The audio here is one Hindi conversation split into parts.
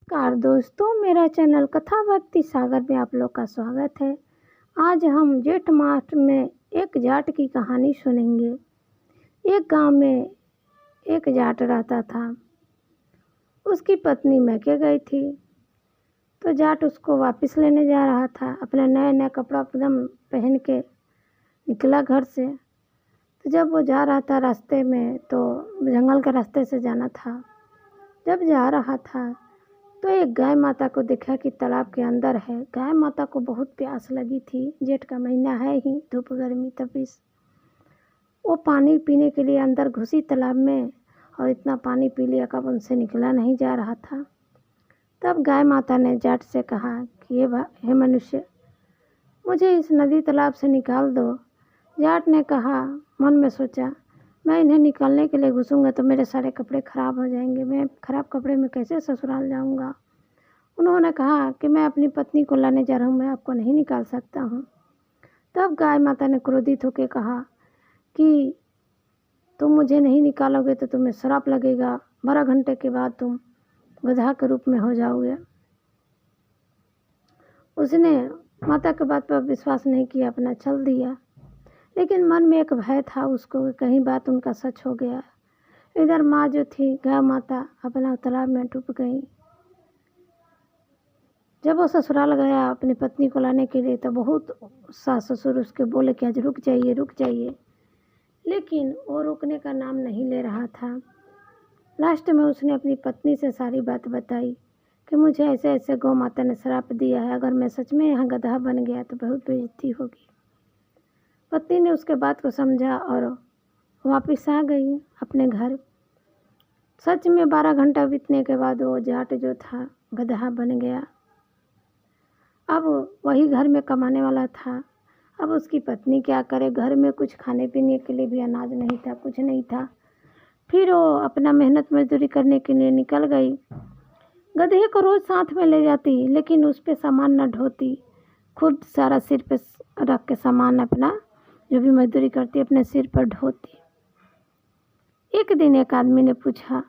नमस्कार दोस्तों, मेरा चैनल कथा भक्ति सागर में आप लोग का स्वागत है। आज हम जेठ मास में एक जाट की कहानी सुनेंगे। एक गांव में एक जाट रहता था। उसकी पत्नी मैके गई थी, तो जाट उसको वापस लेने जा रहा था। अपना नया नया कपड़ा एकदम पहन के निकला घर से। तो जब वो जा रहा था रास्ते में, तो जंगल के रास्ते से जाना था। जब जा रहा था तो एक गाय माता को देखा कि तालाब के अंदर है। गाय माता को बहुत प्यास लगी थी। जेठ का महीना है ही, धूप गर्मी तपिश। वो पानी पीने के लिए अंदर घुसी तालाब में और इतना पानी पी लिया कब उनसे निकला नहीं जा रहा था। तब गाय माता ने जाट से कहा कि हे मनुष्य, मुझे इस नदी तालाब से निकाल दो। जाट ने कहा, मन में सोचा, मैं इन्हें निकालने के लिए घुसूंगा तो मेरे सारे कपड़े ख़राब हो जाएंगे। मैं ख़राब कपड़े में कैसे ससुराल जाऊंगा। उन्होंने कहा कि मैं अपनी पत्नी को लाने जा रहा हूँ, मैं आपको नहीं निकाल सकता हूँ। तब गाय माता ने क्रोधित होकर कहा कि तुम मुझे नहीं निकालोगे तो तुम्हें श्राप लगेगा। 12 घंटे के बाद तुम गधा के रूप में हो जाओगे। उसने माता के बात पर विश्वास नहीं किया, अपना चल दिया। लेकिन मन में एक भय था उसको, कहीं बात उनका सच हो गया। इधर माँ जो थी, गाय माता, अपना तालाब में डूब गई। जब वो ससुराल गया अपनी पत्नी को लाने के लिए, तो बहुत सास ससुर उसके बोले कि आज रुक जाइए रुक जाइए, लेकिन वो रुकने का नाम नहीं ले रहा था। लास्ट में उसने अपनी पत्नी से सारी बात बताई कि मुझे ऐसे ऐसे गौ माता ने श्राप दिया है, अगर मैं सच में यहाँ गधा बन गया तो बहुत बेइज्जती होगी। पत्नी ने उसके बात को समझा और वापस आ गई अपने घर। सच में 12 घंटा बीतने के बाद वो जाट जो था गधा बन गया। अब वही घर में कमाने वाला था। अब उसकी पत्नी क्या करे, घर में कुछ खाने पीने के लिए भी अनाज नहीं था, कुछ नहीं था। फिर वो अपना मेहनत मजदूरी करने के लिए निकल गई। गधे को रोज़ साथ में ले जाती, लेकिन उस पे सामान न ढोती, खुद सारा सिर पे रख के सामान अपना जो भी मजदूरी करती अपने सिर पर ढोती। एक दिन एक आदमी ने पूछा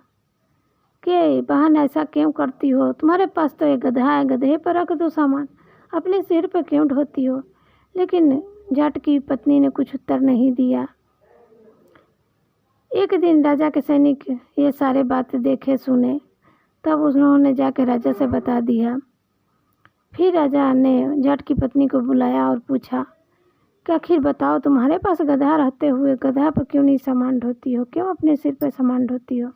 कि बहन ऐसा क्यों करती हो, तुम्हारे पास तो एक गधा है, गधे पर रख दो सामान, अपने सिर पर क्यों ढोती हो। लेकिन जाट की पत्नी ने कुछ उत्तर नहीं दिया। एक दिन राजा के सैनिक ये सारे बातें देखे सुने, तब उन्होंने जाके राजा से बता दिया। फिर राजा ने जाट की पत्नी को बुलाया और पूछा कि आखिर बताओ, तुम्हारे पास गधा रहते हुए गधा पर क्यों नहीं सामान ढोती हो, क्यों अपने सिर पर सामान ढोती हो।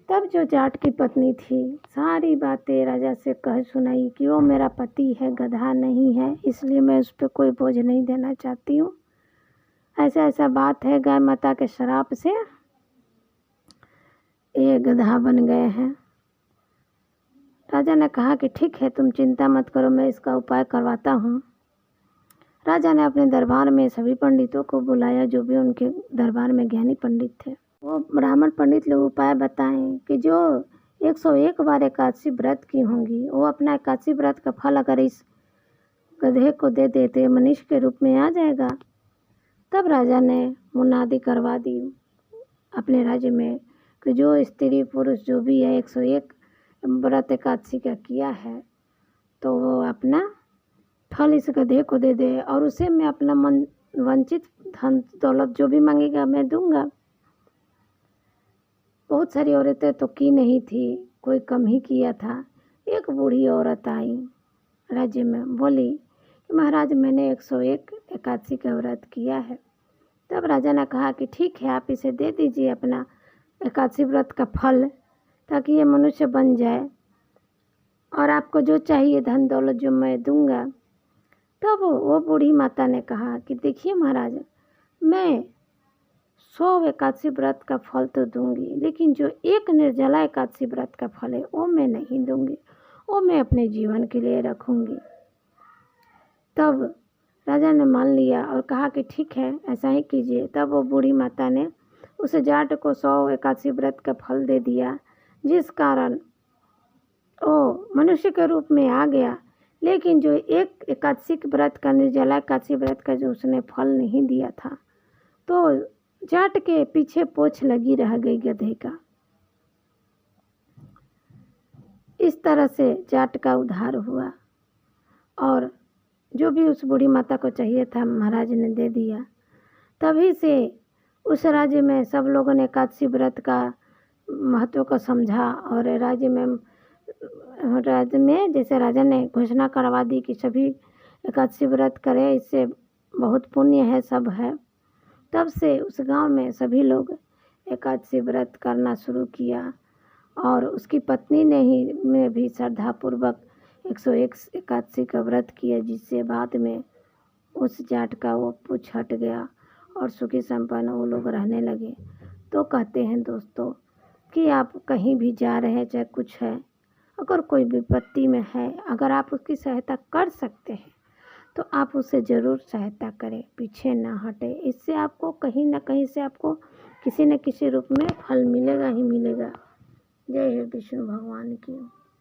तब जो जाट की पत्नी थी सारी बातें राजा से कह सुनाई कि वो मेरा पति है, गधा नहीं है, इसलिए मैं उस पर कोई बोझ नहीं देना चाहती हूँ। ऐसा ऐसा बात है, गाय माता के श्राप से ये गधा बन गए हैं। राजा ने कहा कि ठीक है, तुम चिंता मत करो, मैं इसका उपाय करवाता हूँ। राजा ने अपने दरबार में सभी पंडितों को बुलाया, जो भी उनके दरबार में ज्ञानी पंडित थे। वो ब्राह्मण पंडित लोग उपाय बताएं कि जो 101 बार एकादशी व्रत की होंगी, वो अपना एकादशी व्रत का फल अगर इस गधे को दे देते, मनुष्य के रूप में आ जाएगा। तब राजा ने मुनादी करवा दी अपने राज्य में कि जो स्त्री पुरुष जो भी है 101 व्रत एकादशी का किया है, तो वो अपना फल इस गधे को दे दे, और उसे मैं अपना मन वंचित धन दौलत जो भी मांगेगा मैं दूंगा। बहुत सारी औरतें तो की नहीं थी, कोई कम ही किया था। एक बूढ़ी औरत आई राज्य में, बोली कि महाराज मैंने 101 एकादशी का व्रत किया है। तब राजा ने कहा कि ठीक है, आप इसे दे दीजिए अपना एकादशी व्रत का फल, ताकि ये मनुष्य बन जाए, और आपको जो चाहिए धन दौलत जो मैं दूंगा। तब वो बूढ़ी माता ने कहा कि देखिए महाराज, मैं 100 एकादशी व्रत का फल तो दूंगी, लेकिन जो एक निर्जला एकादशी व्रत का फल है वो मैं नहीं दूंगी, वो मैं अपने जीवन के लिए रखूंगी। तब राजा ने मान लिया और कहा कि ठीक है, ऐसा ही कीजिए। तब वो बूढ़ी माता ने उस जाट को 100 एकादशी व्रत का फल दे दिया, जिस कारण वो मनुष्य के रूप में आ गया। लेकिन जो एक एकादशी व्रत का, निर्जला एकादशी व्रत का जो उसने फल नहीं दिया था, तो जाट के पीछे पोछ लगी रह गई गधे का। इस तरह से जाट का उद्धार हुआ और जो भी उस बूढ़ी माता को चाहिए था महाराज ने दे दिया। तभी से उस राज्य में सब लोगों ने एकादशी व्रत का महत्व को समझा और राज्य में जैसे राजा ने घोषणा करवा दी कि सभी एकादशी व्रत करें, इससे बहुत पुण्य है, सब है। तब से उस गांव में सभी लोग एकादशी व्रत करना शुरू किया और उसकी पत्नी ने भी श्रद्धापूर्वक 101 एकादशी का व्रत किया, जिससे बाद में उस जाट का वो पुछ हट गया और सुखी संपन्न वो लोग रहने लगे। तो कहते हैं दोस्तों कि आप कहीं भी जा रहे हैं, चाहे कुछ है, अगर कोई विपत्ति में है, अगर आप उसकी सहायता कर सकते हैं तो आप उससे ज़रूर सहायता करें, पीछे ना हटे। इससे आपको कहीं ना कहीं से आपको किसी न किसी रूप में फल मिलेगा ही मिलेगा। जय श्री कृष्ण भगवान की।